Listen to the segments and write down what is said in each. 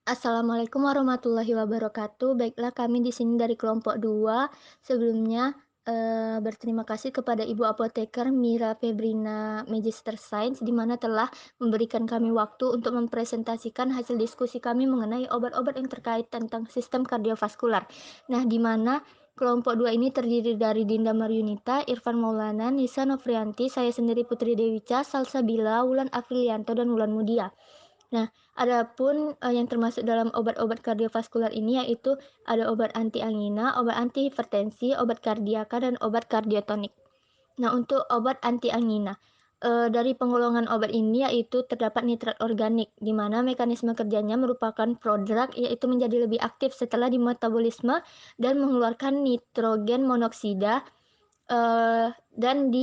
Assalamualaikum warahmatullahi wabarakatuh. Baiklah, kami di sini dari kelompok 2. Sebelumnya, berterima kasih kepada Ibu Apoteker Mira Febrina Magister Sains, di mana telah memberikan kami waktu untuk mempresentasikan hasil diskusi kami mengenai obat-obat yang terkait tentang sistem kardiovaskular. Nah, di mana kelompok 2 ini terdiri dari Dinda Maryunita, Irfan Maulana, Nisa Nofrianti, saya sendiri Putri Dewica, Salsabila, Wulan Afrilianto, dan Wulan Mudia. Nah, adapun, yang termasuk dalam obat-obat kardiovaskular ini yaitu ada obat anti angina, obat anti hipertensi, obat kardiaka, dan obat kardiotonik. Nah, untuk obat anti angina, dari penggolongan obat ini yaitu terdapat nitrat organik, di mana mekanisme kerjanya merupakan prodrug yaitu menjadi lebih aktif setelah dimetabolisme dan mengeluarkan nitrogen monoksida. Dan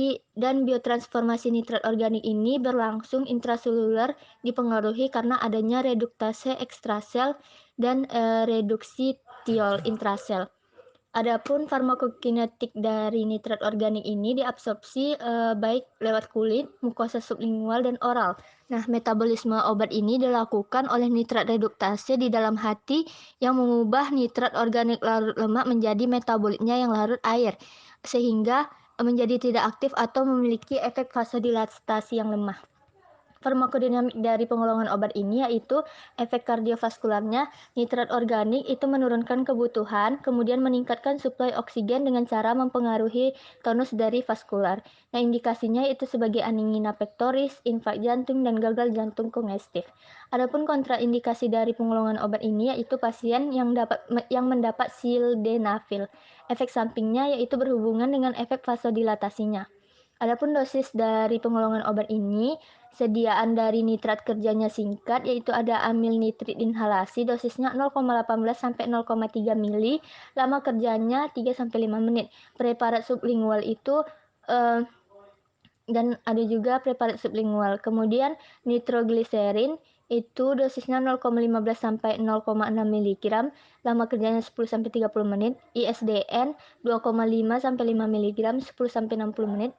biotransformasi nitrat organik ini berlangsung intraseluler dipengaruhi karena adanya reduktase ekstrasel dan, reduksi tiol intrasel. Adapun farmakokinetik dari nitrat organik ini diabsorpsi, baik lewat kulit, mukosa sublingual, dan oral. Nah, metabolisme obat ini dilakukan oleh nitrat reduktase di dalam hati yang mengubah nitrat organik larut lemak menjadi metabolitnya yang larut air, sehingga menjadi tidak aktif atau memiliki efek vasodilatasi yang lemah. Farmakodinamik dari penggolongan obat ini yaitu efek kardiovaskularnya, nitrat organik itu menurunkan kebutuhan, kemudian meningkatkan suplai oksigen dengan cara mempengaruhi tonus dari vaskular. Nah, indikasinya itu sebagai angina pectoris, infak jantung, dan gagal jantung kongestif. Adapun kontraindikasi dari penggolongan obat ini yaitu pasien yang mendapat sildenafil. Efek sampingnya yaitu berhubungan dengan efek vasodilatasinya. Adapun dosis dari penggolongan obat ini, sediaan dari nitrat kerjanya singkat, yaitu ada amil nitrit inhalasi, dosisnya 0,18 sampai 0,3 mili, lama kerjanya 3 sampai 5 menit. Preparat sublingual itu dan ada juga preparat sublingual. Kemudian nitrogliserin itu dosisnya 0,15 sampai 0,6 mg, lama kerjanya 10 sampai 30 menit. ISDN 2,5 sampai 5 mg 10 sampai 60 menit.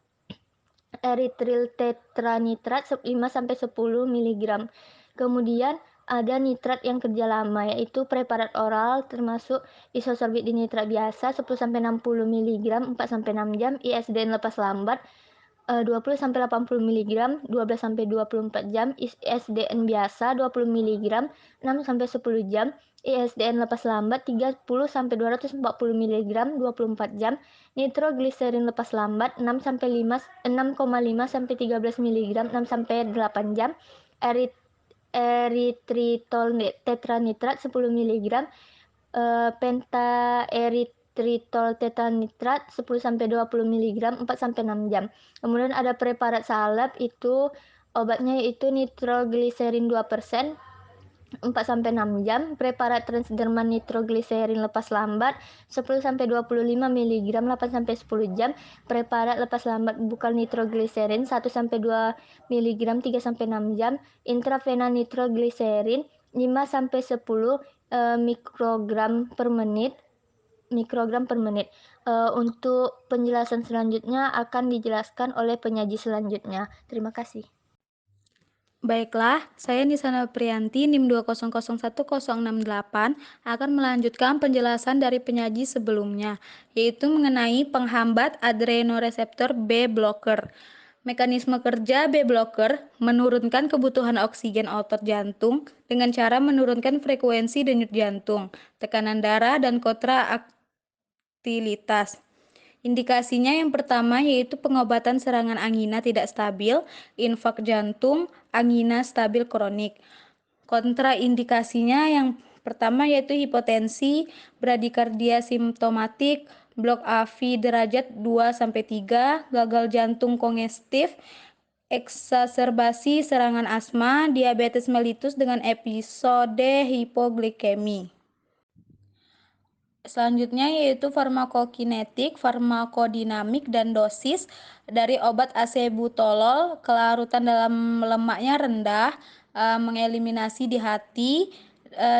Eritril tetranitrat 5 sampai 10 mg. Kemudian ada nitrat yang kerja lama yaitu preparat oral termasuk isosorbit dinitrat biasa 10 sampai 60 mg 4 sampai 6 jam, ISDN lepas lambat 20 sampai 80 mg 12 sampai 24 jam, ISDN biasa 20 mg 6 sampai 10 jam, ISDN lepas lambat 30 sampai 240 mg 24 jam, nitrogliserin lepas lambat 6,5 sampai 13 mg 6 sampai 8 jam, eritritol tetranitrat 10 mg, pentaeritritol tetranitrat 10 sampai 20 mg 4 sampai 6 jam. Kemudian ada preparat salep itu obatnya yaitu nitrogliserin 2%, 4 sampai 6 jam, preparat transdermal nitrogliserin lepas lambat 10 sampai 25 mg 8 sampai 10 jam, preparat lepas lambat bukal nitrogliserin 1 sampai 2 mg 3 sampai 6 jam, intravena nitrogliserin 5 sampai 10 mikrogram per menit. Untuk penjelasan selanjutnya akan dijelaskan oleh penyaji selanjutnya. Terima kasih. Baiklah, saya Nisana Priyanti, NIM 2001068, akan melanjutkan penjelasan dari penyaji sebelumnya, yaitu mengenai penghambat adrenoreseptor B blocker. Mekanisme kerja B blocker menurunkan kebutuhan oksigen otot jantung dengan cara menurunkan frekuensi denyut jantung, tekanan darah, dan kontraktilitas. Indikasinya yang pertama yaitu pengobatan serangan angina tidak stabil, infak jantung, angina stabil kronik. Kontraindikasinya yang pertama yaitu hipotensi, bradikardia simptomatik, blok AV derajat 2-3, gagal jantung kongestif, eksaserbasi serangan asma, diabetes mellitus dengan episode hipoglikemi. Selanjutnya yaitu farmakokinetik, farmakodinamik, dan dosis dari obat acebutolol. Kelarutan dalam lemaknya rendah, mengeliminasi di hati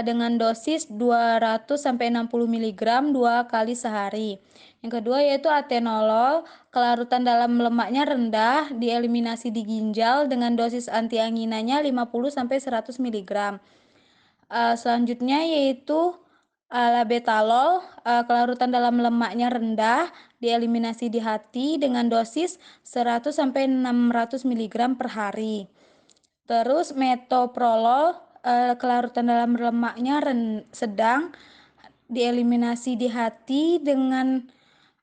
dengan dosis 200-60 mg 2 kali sehari. Yang kedua yaitu atenolol, kelarutan dalam lemaknya rendah, dieliminasi di ginjal dengan dosis antianginanya 50-100 mg. Selanjutnya yaitu labetalol, kelarutan dalam lemaknya rendah, dieliminasi di hati dengan dosis 100 sampai 600 mg per hari. Terus metoprolol, kelarutan dalam lemaknya sedang, dieliminasi di hati dengan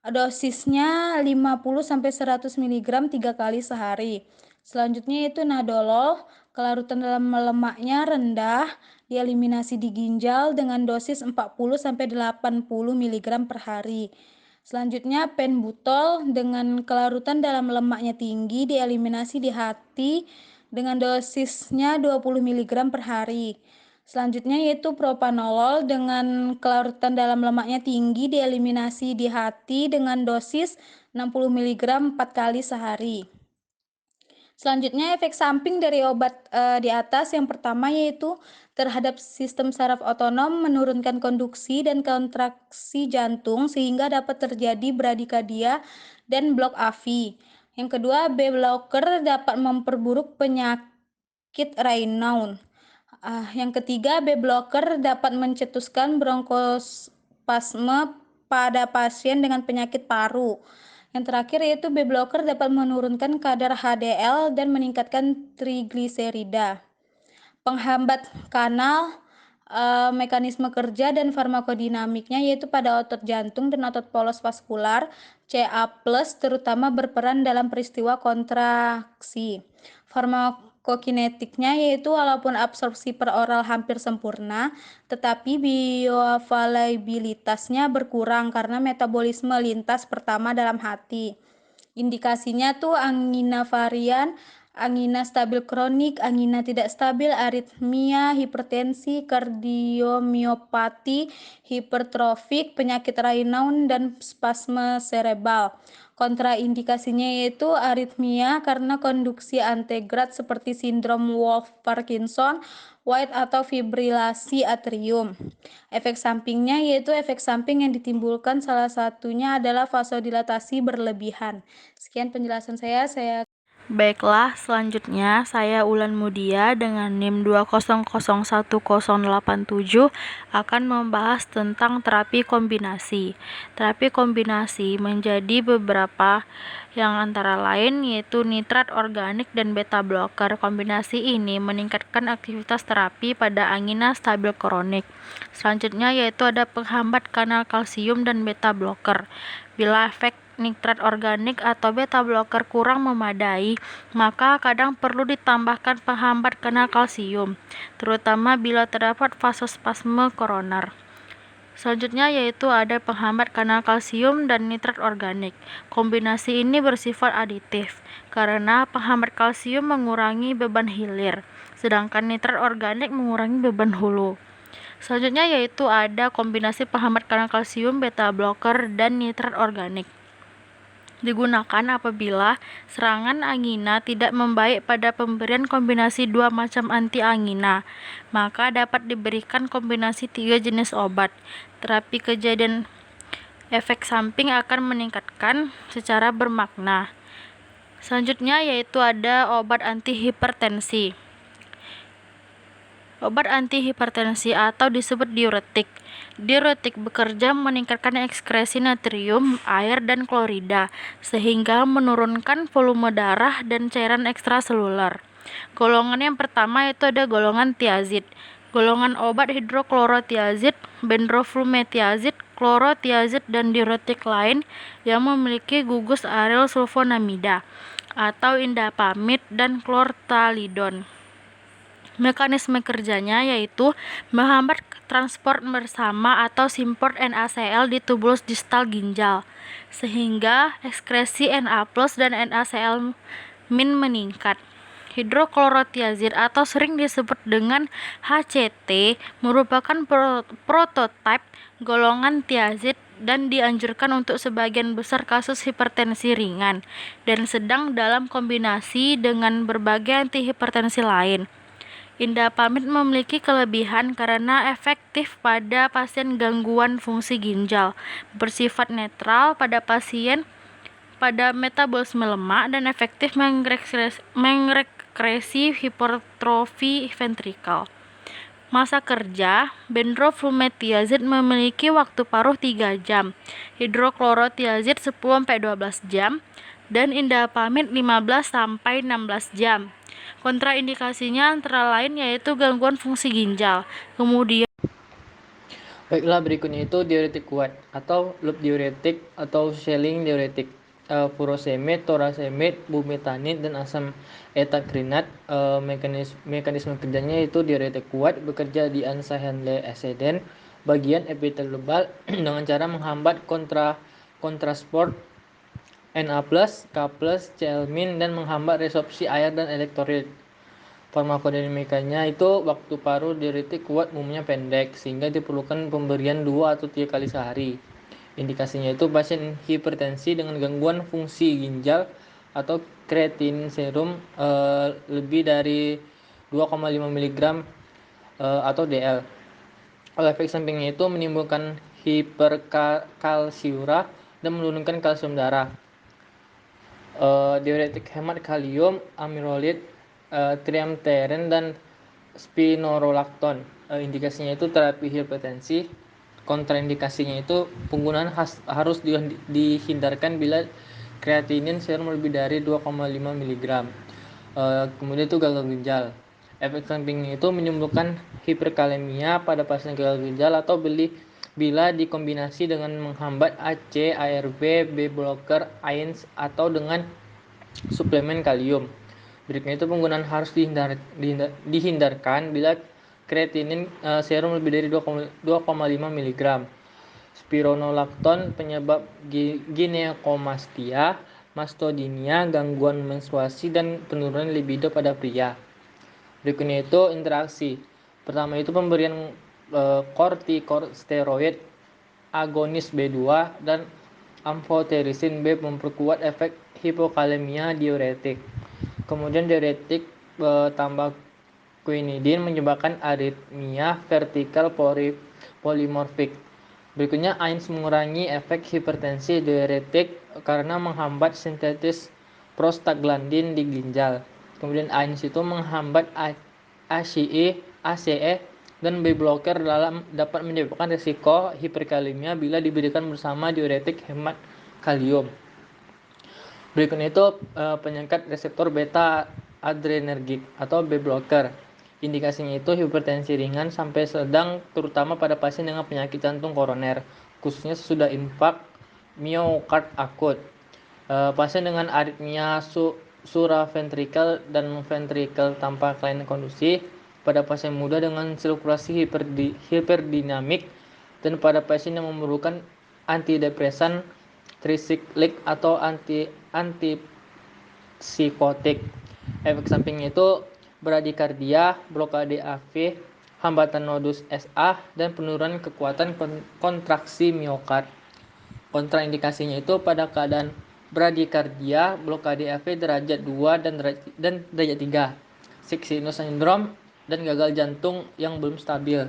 dosisnya 50 sampai 100 mg 3 kali sehari. Selanjutnya yaitu nadolol, kelarutan dalam lemaknya rendah, dieliminasi di ginjal dengan dosis 40 sampai 80 mg per hari. Selanjutnya penbutol dengan kelarutan dalam lemaknya tinggi, dieliminasi di hati dengan dosisnya 20 mg per hari. Selanjutnya yaitu propanolol dengan kelarutan dalam lemaknya tinggi, dieliminasi di hati dengan dosis 60 mg 4 kali sehari. Selanjutnya efek samping dari obat di atas yang pertama yaitu terhadap sistem saraf otonom, menurunkan konduksi dan kontraksi jantung sehingga dapat terjadi bradikadia dan blok AV. Yang kedua, B blocker dapat memperburuk penyakit Raynaud. Yang ketiga, B blocker dapat mencetuskan bronkospasme pada pasien dengan penyakit paru. Yang terakhir yaitu B blocker dapat menurunkan kadar HDL dan meningkatkan trigliserida. Penghambat kanal, mekanisme kerja dan farmakodinamiknya yaitu pada otot jantung dan otot polos vaskular Ca+, terutama berperan dalam peristiwa kontraksi. Farmakokinetiknya yaitu walaupun absorpsi per oral hampir sempurna, tetapi bioavailabilitasnya berkurang karena metabolisme lintas pertama dalam hati. Indikasinya tuh angina varian, angina stabil kronik, angina tidak stabil, aritmia, hipertensi, kardiomiopati, hipertrofik, penyakit Raynaud, dan spasme cerebral. Kontraindikasinya yaitu aritmia karena konduksi antegrad seperti sindrom Wolff-Parkinson, White atau fibrilasi atrium. Efek sampingnya yaitu efek samping yang ditimbulkan salah satunya adalah vasodilatasi berlebihan. Sekian penjelasan saya. Baiklah, selanjutnya saya Ulan Mudia dengan NIM 2001087 akan membahas tentang terapi kombinasi. Terapi kombinasi menjadi beberapa yang antara lain yaitu nitrat organik dan beta blocker. Kombinasi ini meningkatkan aktivitas terapi pada angina stabil kronik. Selanjutnya yaitu ada penghambat kanal kalsium dan beta blocker. Bila efek nitrat organik atau beta blocker kurang memadai, maka kadang perlu ditambahkan penghambat kanal kalsium, terutama bila terdapat vasospasme koroner. Selanjutnya yaitu ada penghambat kanal kalsium dan nitrat organik. Kombinasi ini bersifat aditif, karena penghambat kalsium mengurangi beban hilir, sedangkan nitrat organik mengurangi beban hulu. Selanjutnya yaitu ada kombinasi penghambat kanal kalsium, beta blocker, dan nitrat organik. Digunakan apabila serangan angina tidak membaik pada pemberian kombinasi 2 macam anti-angina, maka dapat diberikan kombinasi 3 jenis obat. Terapi kejadian efek samping akan meningkatkan secara bermakna. Selanjutnya yaitu ada obat antihipertensi. Obat antihipertensi atau disebut diuretik. Diuretik bekerja meningkatkan ekskresi natrium, air, dan klorida, sehingga menurunkan volume darah dan cairan ekstraseluler. Golongan yang pertama itu ada golongan tiazid. Golongan obat hidroklorotiazid, benroflumethiazid, klorotiazid, dan diuretik lain yang memiliki gugus aryl sulfonamida atau indapamid dan chlorthalidone. Mekanisme kerjanya yaitu menghambat transport bersama atau simport NaCl di tubulus distal ginjal, sehingga ekskresi Na+ dan NaCl- meningkat. Hidroklorotiazid atau sering disebut dengan HCT merupakan prototipe golongan tiazid dan dianjurkan untuk sebagian besar kasus hipertensi ringan dan sedang dalam kombinasi dengan berbagai antihipertensi lain. Indapamid memiliki kelebihan karena efektif pada pasien gangguan fungsi ginjal, bersifat netral pada pasien pada metabolisme lemak, dan efektif mengekresi hipertrofi ventrikal. Masa kerja, benroflumethiazid memiliki waktu paruh 3 jam, hidroklorothiazid 10-12 jam, dan indapamid 15-16 jam. Kontraindikasinya antara lain yaitu gangguan fungsi ginjal. Kemudian Baiklah, berikutnya itu diuretik kuat atau loop diuretik atau Schelling diuretik. Furosemid, torasemid, bumetanid, dan asam etakrinat. Mekanisme kerjanya itu diuretik kuat bekerja di ansa Henle ascendens bagian epitel lebal dengan cara menghambat kontrasport Na+, K+, Cl- dan menghambat resorpsi air dan elektrolit. Farmakodinamikanya itu waktu paruh diuretik kuat umumnya pendek sehingga diperlukan pemberian 2 atau 3 kali sehari. Indikasinya itu pasien hipertensi dengan gangguan fungsi ginjal atau kreatin serum lebih dari 2,5 mg atau DL. Efek sampingnya itu menimbulkan hiperkalsiura dan menurunkan kalsium darah. Diuretik hemat kalium, amyloid, triamteren, dan spironolakton. Indikasinya itu terapi hipertensi. Kontraindikasinya itu penggunaan harus dihindarkan bila kreatinin serum lebih dari 2,5 mg. Kemudian itu gagal ginjal. Efek sampingnya itu menimbulkan hiperkalemia pada pasien gagal ginjal atau bila dikombinasi dengan menghambat AC, ARB, B blocker, AINS, atau dengan suplemen kalium. Berikutnya itu penggunaan harus dihindarkan bila kreatinin serum lebih dari 2,5 mg. Spironolakton penyebab ginekomastia, mastodynia, gangguan menstruasi, dan penurunan libido pada pria. Berikutnya itu interaksi. Pertama itu pemberian kortikosteroid agonis B2 dan amfoterisin B memperkuat efek hipokalemia diuretik. Kemudian diuretik tambah quinidin menyebabkan aritmia vertikal polimorfik. Berikutnya AINS mengurangi efek hipertensi diuretik karena menghambat sintesis prostaglandin di ginjal. Kemudian AINS itu menghambat ACE, dan B blocker dapat menyebabkan risiko hiperkalemia bila diberikan bersama diuretik hemat kalium. Berikutnya itu penyengkat reseptor beta adrenergik atau B blocker. Indikasinya itu hipertensi ringan sampai sedang terutama pada pasien dengan penyakit jantung koroner, khususnya sesudah infak miokard akut. Pasien dengan aritmia suraventrikal dan ventrikel tanpa kelainan kondusif, pada pasien muda dengan sirkulasi hiperdinamik, dan pada pasien yang memerlukan antidepresan trisiklik atau antipsikotik. Efek sampingnya itu bradikardia, blokade AV, hambatan nodus SA, dan penurunan kekuatan kontraksi miokard. Kontraindikasinya itu pada keadaan bradikardia, blokade AV derajat 2 dan derajat 3, sick sinus syndrome, dan gagal jantung yang belum stabil.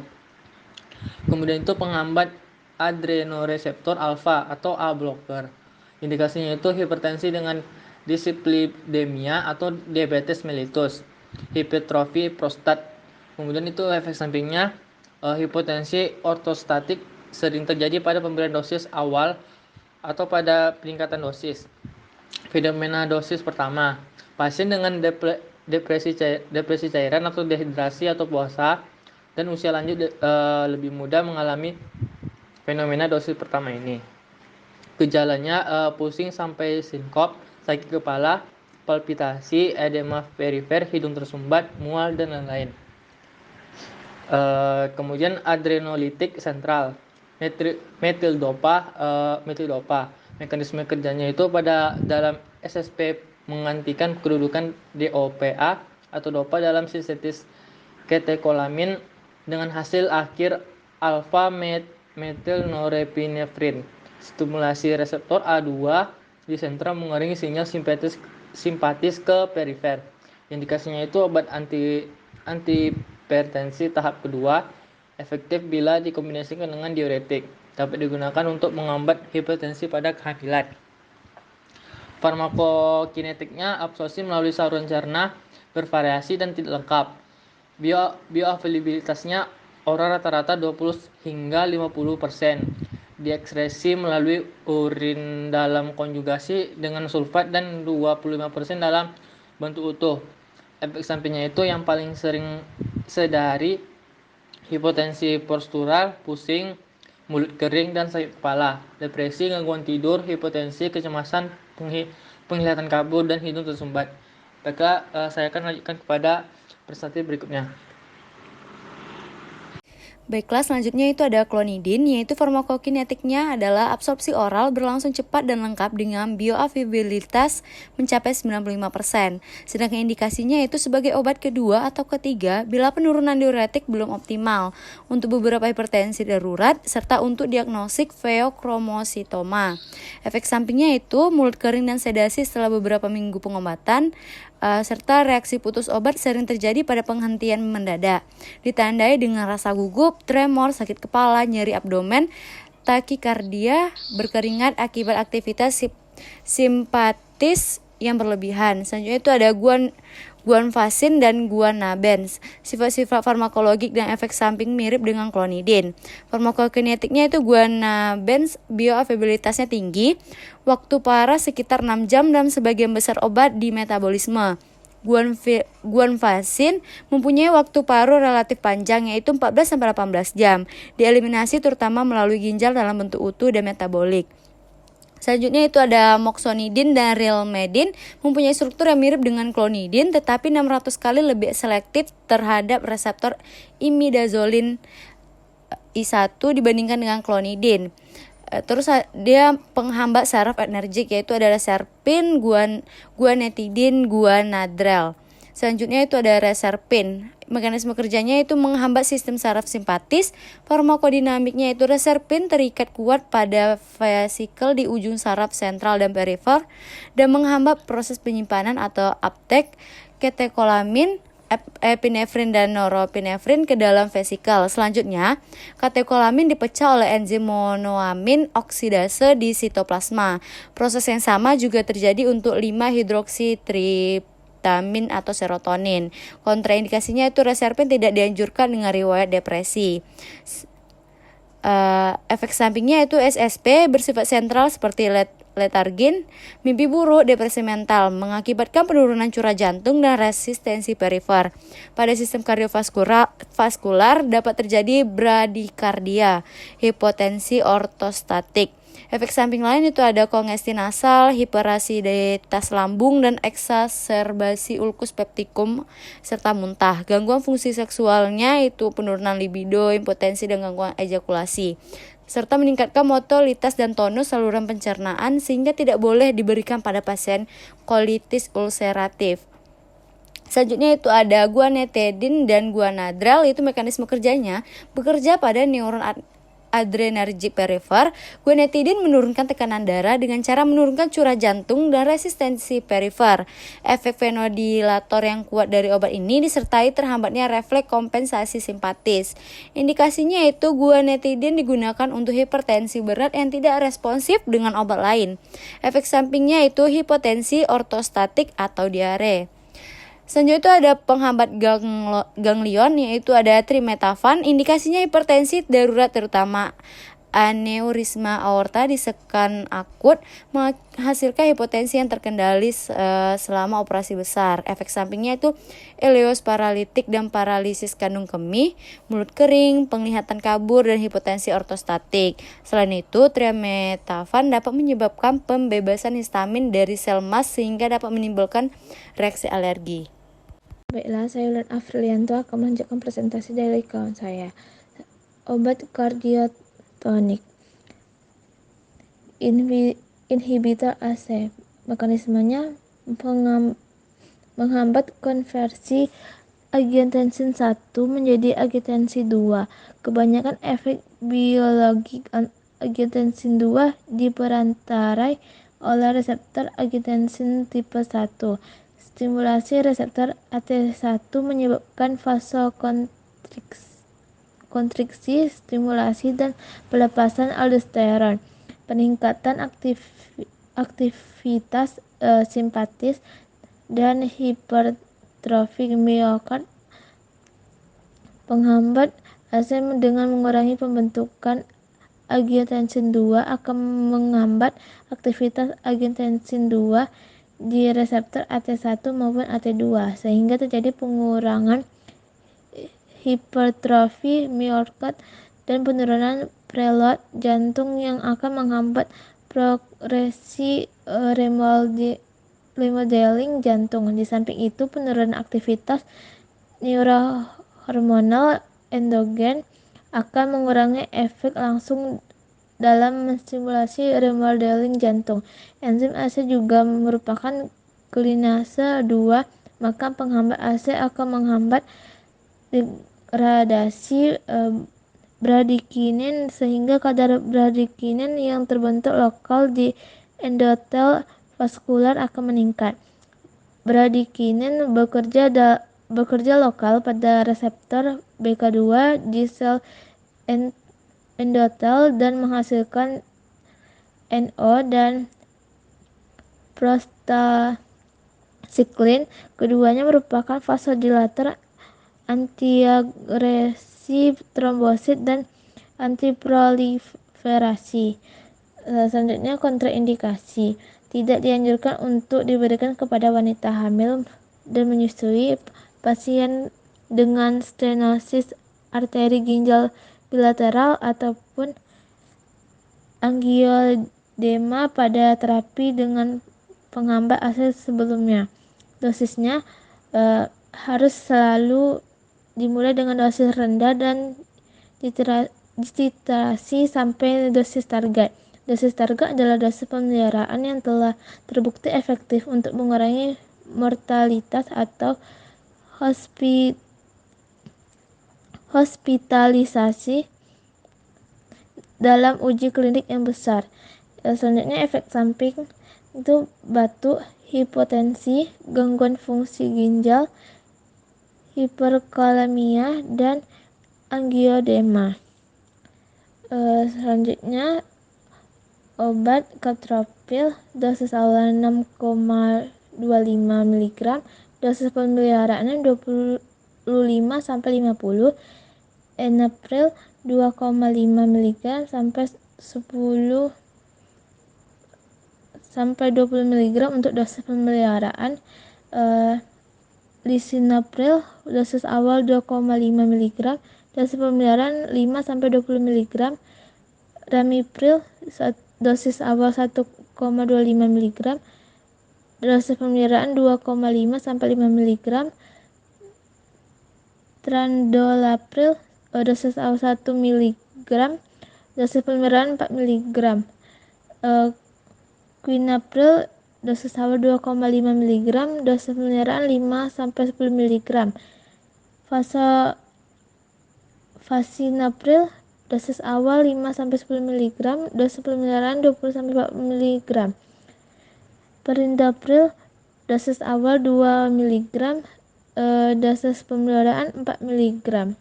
Kemudian itu penghambat adrenoreseptor alfa atau A blocker. Indikasinya itu hipertensi dengan dislipidemia atau diabetes mellitus, hipertrofi prostat. Kemudian itu efek sampingnya hipotensi ortostatik sering terjadi pada pemberian dosis awal atau pada peningkatan dosis. Fenomena dosis pertama, pasien dengan depresi cairan atau dehidrasi atau puasa dan usia lanjut lebih mudah mengalami fenomena dosis pertama ini. Gejalanya pusing sampai sinkop, sakit kepala, palpitasi, edema perifer, hidung tersumbat, mual, dan lain-lain. Kemudian adrenolitik sentral, metildopa. Mekanisme kerjanya itu dalam SSP menggantikan kedudukan DOPA atau dopa dalam sintetis katekolamin dengan hasil akhir alfa metilnorepinefrin. Stimulasi reseptor A2 di sentra mengurangi sinyal simpatis ke perifer. Indikasinya itu obat antihipertensi tahap kedua, efektif bila dikombinasikan dengan diuretik. Dapat digunakan untuk menghambat hipertensi pada kehamilan. Farmakokinetiknya absorpsi melalui saluran cerna bervariasi dan tidak lengkap. Bioavailabilitasnya oral rata-rata 20 hingga 50%. Diekskresi melalui urin dalam konjugasi dengan sulfat dan 25% dalam bentuk utuh. Efek sampingnya itu yang paling sering sedari hipotensi postural, pusing, mulut kering, dan sakit kepala, depresi, gangguan tidur, hipotensi, kecemasan, penglihatan kabur, dan hidung tersumbat. Maka saya akan lanjutkan kepada presentasi berikutnya. Baiklah, selanjutnya itu ada klonidin, yaitu farmakokinetiknya adalah absorpsi oral berlangsung cepat dan lengkap dengan bioavailabilitas mencapai 95%. Sedangkan indikasinya itu sebagai obat kedua atau ketiga bila penurunan diuretik belum optimal, untuk beberapa hipertensi darurat, serta untuk diagnostik pheochromocytoma. Efek sampingnya itu mulut kering dan sedasi setelah beberapa minggu pengobatan, serta reaksi putus obat sering terjadi pada penghentian mendadak, ditandai dengan rasa gugup, tremor, sakit kepala, nyeri abdomen, takikardia, berkeringat akibat aktivitas simpatis yang berlebihan. Selanjutnya itu ada guanfacin dan guanabens. Sifat-sifat farmakologik dan efek samping mirip dengan klonidin. Farmakokinetiknya itu guanabens bioavailabilitasnya tinggi, waktu paras sekitar 6 jam dan sebagian besar obat di metabolisme. Guanfacin mempunyai waktu paruh relatif panjang, yaitu 14-18 jam. Dieliminasi terutama melalui ginjal dalam bentuk utuh dan metabolik. Selanjutnya itu ada moxonidin dan rilmedin, mempunyai struktur yang mirip dengan klonidin tetapi 600 kali lebih selektif terhadap reseptor imidazolin I1 dibandingkan dengan klonidin. Terus dia penghambat saraf energik, yaitu ada reserpin, guanetidin, guanadrel. Selanjutnya itu ada reserpin. Mekanisme kerjanya itu menghambat sistem saraf simpatis. Farmakodinamiknya itu reserpin terikat kuat pada vesikel di ujung saraf sentral dan perifer dan menghambat proses penyimpanan atau uptake katekolamin, epinefrin dan norepinefrin ke dalam vesikel. Selanjutnya, katekolamin dipecah oleh enzim monoamin oksidase di sitoplasma. Proses yang sama juga terjadi untuk 5-hidroksitriptamin atau serotonin. Kontraindikasinya itu reserpin tidak dianjurkan dengan riwayat depresi. Efek sampingnya itu SSP bersifat sentral seperti letargin, mimpi buruk, depresi mental, mengakibatkan penurunan curah jantung dan resistensi perifer. Pada sistem kardiovaskular dapat terjadi bradikardia, hipotensi ortostatik. Efek samping lain itu ada kongesti nasal, hiperasiditas lambung, dan eksaserbasi ulkus peptikum serta muntah. Gangguan fungsi seksualnya itu penurunan libido, impotensi, dan gangguan ejakulasi, serta meningkatkan motilitas dan tonus saluran pencernaan sehingga tidak boleh diberikan pada pasien kolitis ulceratif. Selanjutnya itu ada guanetidin dan guanadrel, itu mekanisme kerjanya bekerja pada neuron adrenergic perifer. Guanetidin menurunkan tekanan darah dengan cara menurunkan curah jantung dan resistensi perifer. Efek venodilator yang kuat dari obat ini disertai terhambatnya refleks kompensasi simpatis. Indikasinya itu guanetidin digunakan untuk hipertensi berat yang tidak responsif dengan obat lain. Efek sampingnya itu hipotensi ortostatik atau diare. Selanjutnya itu ada penghambat ganglion, yaitu ada trimetafan. Indikasinya hipertensi darurat terutama aneurisma aorta disekan akut menghasilkan hipotensi yang terkendali selama operasi besar. Efek sampingnya itu ileus paralitik dan paralisis kandung kemih, mulut kering, penglihatan kabur, dan hipotensi ortostatik. Selain itu, trimetafan dapat menyebabkan pembebasan histamin dari sel mast sehingga dapat menimbulkan reaksi alergi. Baiklah, saya Ulan Afrilianto akan melanjutkan presentasi dari kawan saya. Obat kardiotonik. Inhibitor AC. Mekanismenya menghambat konversi angiotensin 1 menjadi angiotensin 2. Kebanyakan efek biologik angiotensin 2 diperantarai oleh reseptor angiotensin tipe 1. Stimulasi reseptor AT1 menyebabkan vasokonstriksi, stimulasi dan pelepasan aldosteron, peningkatan aktivitas simpatis dan hipertrofi miokard, Penghambat AC dengan mengurangi pembentukan angiotensin II akan menghambat aktivitas angiotensin II di reseptor AT1 maupun AT2 sehingga terjadi pengurangan hipertrofi miokard dan penurunan preload jantung yang akan menghambat progresi remodeling jantung. Di samping itu, penurunan aktivitas neurohormonal endogen akan mengurangi efek langsung dalam menstimulasi remodeling jantung. Enzim AC juga merupakan klinase 2, maka penghambat AC akan menghambat degradasi bradikinin sehingga kadar bradikinin yang terbentuk lokal di endotel vaskular akan meningkat. Bradikinin bekerja lokal pada reseptor BK2 di sel endotel dan menghasilkan NO dan prostacyclin. Keduanya merupakan vasodilator, antiagresi trombosit, dan antiproliferasi. Selanjutnya, kontraindikasi. Tidak dianjurkan untuk diberikan kepada wanita hamil dan menyusui, pasien dengan stenosis arteri ginjal bilateral, ataupun angiodema pada terapi dengan penghambat AC sebelumnya. Dosisnya harus selalu dimulai dengan dosis rendah dan dititrasi sampai dosis target. Dosis target adalah dosis pemeliharaan yang telah terbukti efektif untuk mengurangi mortalitas atau hospitalisasi dalam uji klinik yang besar. Selanjutnya, efek samping itu batuk, hipotensi, gangguan fungsi ginjal, hiperkalemia, dan angiodema. Selanjutnya, obat captopril dosis awal 6,25 mg, dosis pemeliharaannya 25-50, enalapril 2,5 mg sampai 10 sampai 20 mg untuk dosis pemeliharaan. Lisinopril dosis awal 2,5 mg, dosis pemeliharaan 5 sampai 20 mg. Ramipril dosis awal 1,25 mg, dosis pemeliharaan 2,5 sampai 5 mg. Trandolapril dosis awal 1 mg, dosis pemeliharaan 4 mg. Quinapril dosis awal 2,5 mg, dosis pemeliharaan 5 sampai 10 mg. Fasinapril dosis awal 5 sampai 10 mg, dosis pemeliharaan 20 sampai 40 mg. Perindopril dosis awal 2 mg, dosis pemeliharaan 4 mg.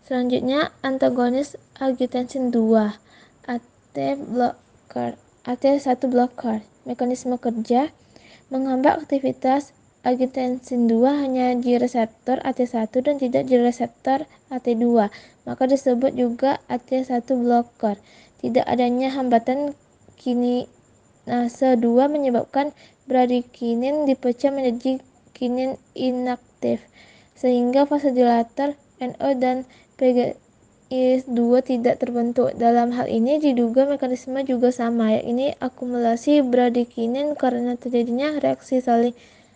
Selanjutnya, antagonis angiotensin II, AT1 blocker. Mekanisme kerja: menghambat aktivitas angiotensin II hanya di reseptor AT1 dan tidak di reseptor AT2, maka disebut juga AT1 blocker. Tidak adanya hambatan kinase 2 menyebabkan bradikinin dipecah menjadi kinin inaktif, sehingga vasodilator NO dan PGI2 tidak terbentuk. Dalam hal ini diduga mekanisme juga sama, yakni akumulasi bradikinin karena terjadinya reaksi saling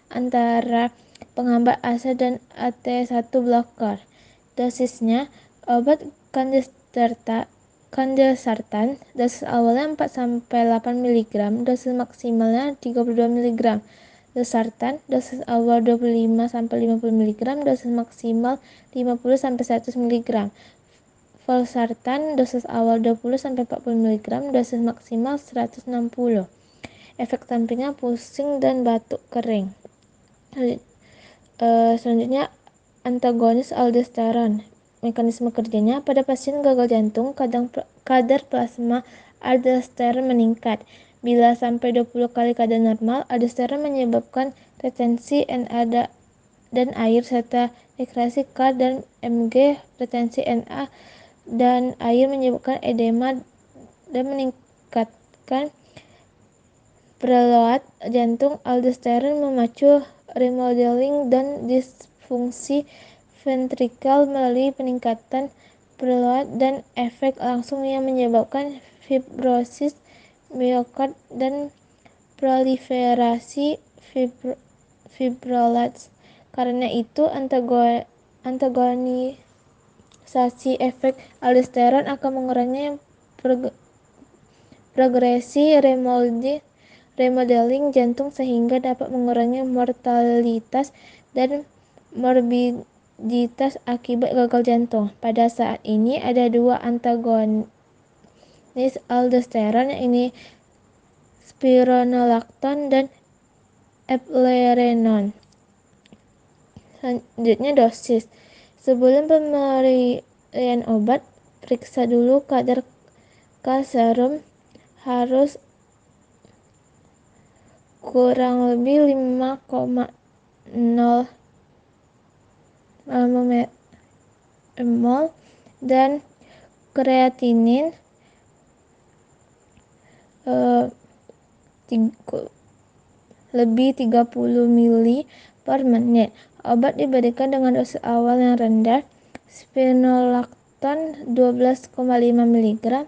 antara penghambat AC dan AT1 blocker. Dosisnya: obat Candesartan dosis awalnya 4-8 mg, dosis maksimalnya 32 mg. Losartan dosis awal 25-50 mg, dosis maksimal 50-100 mg. Valsartan dosis awal 20-40 mg, dosis maksimal 160. Efek sampingnya pusing dan batuk kering. Selanjutnya, antagonis aldosteron. Mekanisme kerjanya: pada pasien gagal jantung, kadar plasma aldosteron meningkat. Bila sampai 20 kali kadar normal, aldosteron menyebabkan retensi dan air, serta dehidrasi K dan Mg, retensi Na dan air menyebabkan edema dan meningkatkan preload jantung. Aldosteron memacu remodeling dan disfungsi ventrikel melalui peningkatan preload dan efek langsung yang menyebabkan fibrosis miokard dan proliferasi fibroblasts. Karena itu, antagonisasi efek aldosteron akan mengurangi progresi remodeling jantung sehingga dapat mengurangi mortalitas dan morbiditas akibat gagal jantung. Pada saat ini ada dua antagonis aldosteron, ini spironolakton dan eplerenone. Selanjutnya dosis. Sebelum pemberian obat, periksa dulu kadar serum harus kurang lebih 5,0 mol dan kreatinin lebih 30 ml per menit. Obat diberikan dengan dosis awal yang rendah, spironolakton 12,5 mg,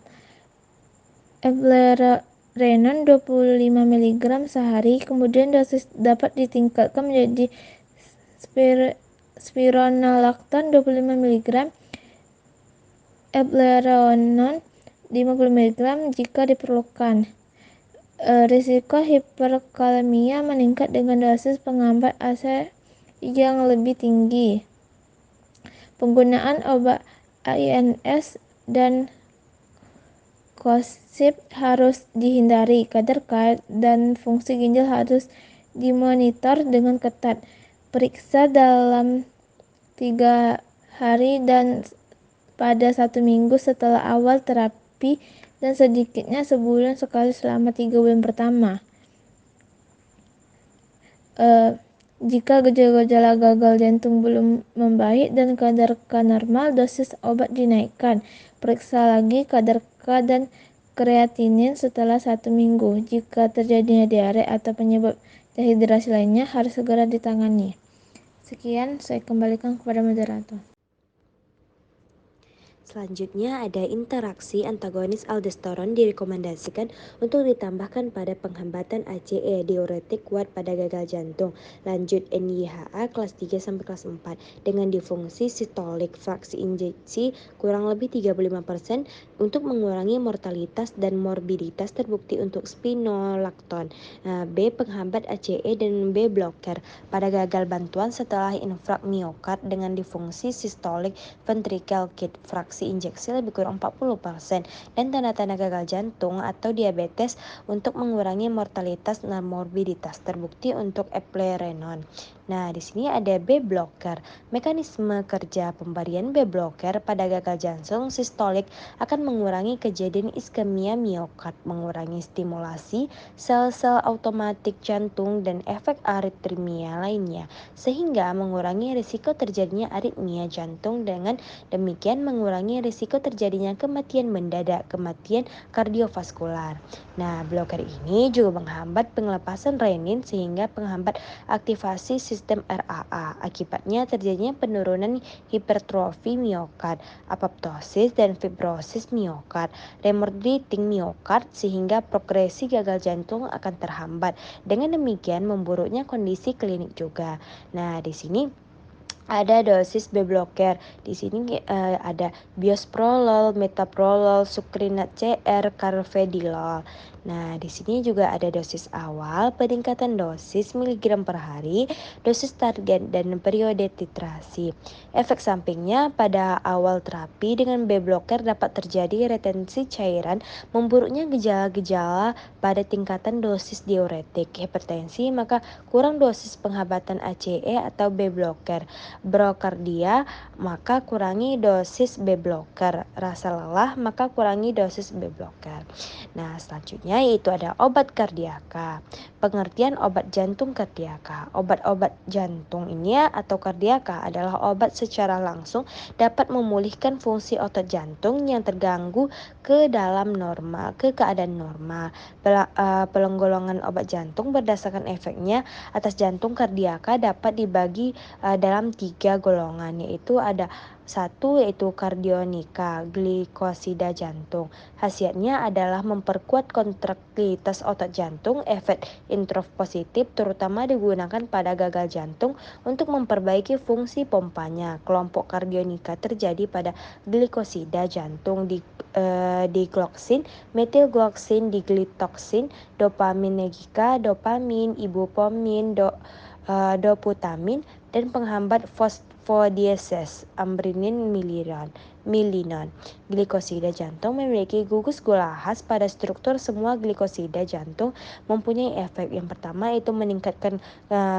eplerenone 25 mg sehari. Kemudian dosis dapat ditingkatkan menjadi spironolakton 25 mg, eplerenone 50 mg jika diperlukan. Risiko hiperkalemia meningkat dengan dosis penghambat AC yang lebih tinggi. Penggunaan obat AINS dan KOSIP harus dihindari. Kadar K dan fungsi ginjal harus dimonitor dengan ketat. Periksa dalam 3 hari dan pada 1 minggu setelah awal terapi dan sedikitnya sebulan sekali selama 3 bulan pertama. Jika gejala gagal jantung belum membaik dan kadar K normal, dosis obat dinaikkan. Periksa lagi kadar K dan kreatinin setelah 1 minggu. Jika terjadinya diare atau penyebab dehidrasi lainnya, harus segera ditangani. Sekian, saya kembalikan kepada moderator. Selanjutnya ada interaksi antagonis aldosteron direkomendasikan untuk ditambahkan pada penghambatan ACE diuretik kuat pada gagal jantung. Lanjut NIHA kelas 3 sampai kelas 4 dengan difungsi sistolik fraksi injeksi kurang lebih 35% untuk mengurangi mortalitas dan morbiditas terbukti untuk spironolakton. B penghambat ACE dan B blocker pada gagal bantuan setelah infrak miokard dengan difungsi sistolik ventricle kit fraksi injeksi lebih kurang 40% dan tanda-tanda gagal jantung atau diabetes untuk mengurangi mortalitas dan morbiditas terbukti untuk eplerenone. Nah, di sini ada B blocker. Mekanisme kerja pemberian B blocker pada gagal jantung sistolik akan mengurangi kejadian iskemia miokard, mengurangi stimulasi sel-sel otomatik jantung dan efek aritmia lainnya, sehingga mengurangi risiko terjadinya aritmia jantung. Dengan demikian mengurangi risiko terjadinya kematian mendadak, kematian kardiovaskular. Nah, bloker ini juga menghambat pengelepasan renin sehingga menghambat aktivasi sistem RAA. Akibatnya terjadinya penurunan hipertrofi miokard, apoptosis dan fibrosis miokard, remorditing miokard sehingga progresi gagal jantung akan terhambat. Dengan demikian memburuknya kondisi klinik juga. Nah, di sini ada dosis B blocker. Di sini ada bisoprolol, metoprolol, sukrinat CR, carvedilol. Nah, di sini juga ada dosis awal, peningkatan dosis miligram per hari, dosis target dan periode titrasi. Efek sampingnya pada awal terapi dengan B blocker dapat terjadi retensi cairan, memburuknya gejala-gejala pada tingkatan dosis diuretik, hipertensi, maka kurang dosis penghambatan ACE atau B blocker. Brokardia, maka kurangi dosis B blocker. Rasa lelah, maka kurangi dosis B blocker. Nah, selanjutnya selanjutnya yaitu ada obat kardiaka. Pengertian obat jantung kardiaka. Obat-obat jantung ini atau kardiaka adalah obat secara langsung dapat memulihkan fungsi otot jantung yang terganggu ke keadaan normal. Penggolongan obat jantung berdasarkan efeknya atas jantung kardiaka dapat dibagi dalam 3 golongan, yaitu ada satu yaitu kardionika, glikosida jantung. Khasiatnya adalah memperkuat kontraktilitas otot jantung. Efek intropositif terutama digunakan pada gagal jantung untuk memperbaiki fungsi pompanya. Kelompok kardionika terjadi pada glikosida jantung, digloksin, metilgloksin, diglitoksin, dopaminergika, dopamin, ibuprofen, doputamin, dan penghambat fosfodieses, ambrimin, milinon. Glikosida jantung memiliki gugus gula khas. Pada struktur semua glikosida jantung mempunyai efek. Yang pertama itu meningkatkan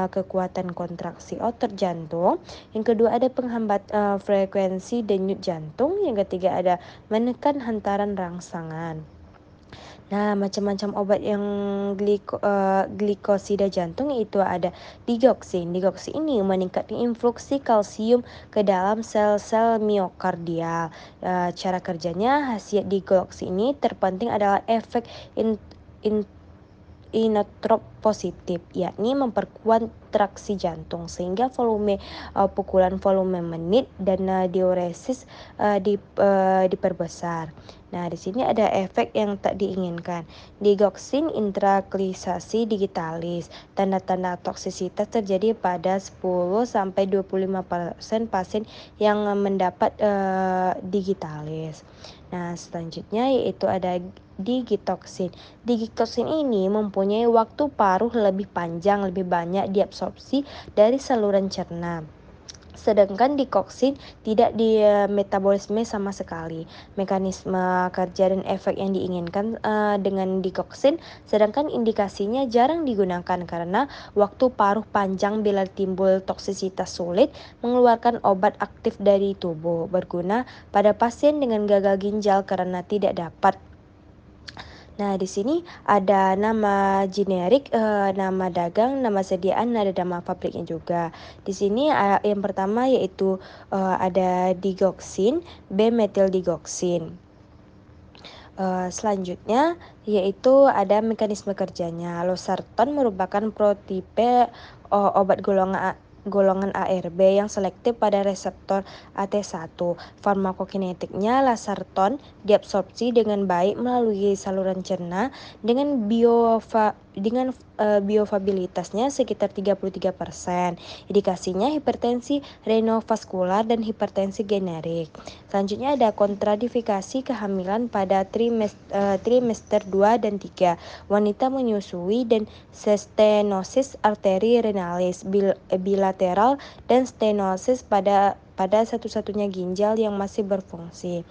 kekuatan kontraksi otot jantung. Yang kedua ada penghambat frekuensi denyut jantung. Yang ketiga ada menekan hantaran rangsangan. Nah, macam-macam obat yang glikosida jantung itu ada digoksin. Digoksin ini meningkatkan influksi kalsium ke dalam sel-sel miokardial. Cara kerjanya, khasiat digoksin ini terpenting adalah efek inotrop positif, yakni memperkuat traksi jantung sehingga pukulan volume menit dan diuresis diperbesar. Nah, di sini ada efek yang tak diinginkan. Digoksin intraklisasi digitalis. Tanda-tanda toksisitas terjadi pada 10-25% pasien yang mendapat digitalis. Nah, selanjutnya yaitu ada digitoksin. Digitoksin ini mempunyai waktu paruh lebih panjang, lebih banyak diabsorpsi dari saluran cerna. Sedangkan digoksin tidak di metabolisme sama sekali. Mekanisme kerja dan efek yang diinginkan dengan digoksin, sedangkan indikasinya jarang digunakan karena waktu paruh panjang bila timbul toksisitas sulit mengeluarkan obat aktif dari tubuh. Berguna pada pasien dengan gagal ginjal karena tidak dapat. Nah, di sini ada nama generik, nama dagang, nama sediaan, ada nama pabriknya juga. Di sini yang pertama yaitu ada digoksin, B-metildigoksin. Selanjutnya yaitu ada mekanisme kerjanya. Losartan merupakan protipe obat golongan ARB yang selektif pada reseptor AT1. Farmakokinetiknya, losartan diabsorpsi dengan baik melalui saluran cerna dengan biofabilitasnya sekitar 33%. Indikasinya hipertensi renovaskular dan hipertensi generik. Selanjutnya ada kontradifikasi kehamilan pada trimester 2 dan 3. Wanita menyusui dan stenosis arteri renalis bilateral dan stenosis pada satu-satunya ginjal yang masih berfungsi.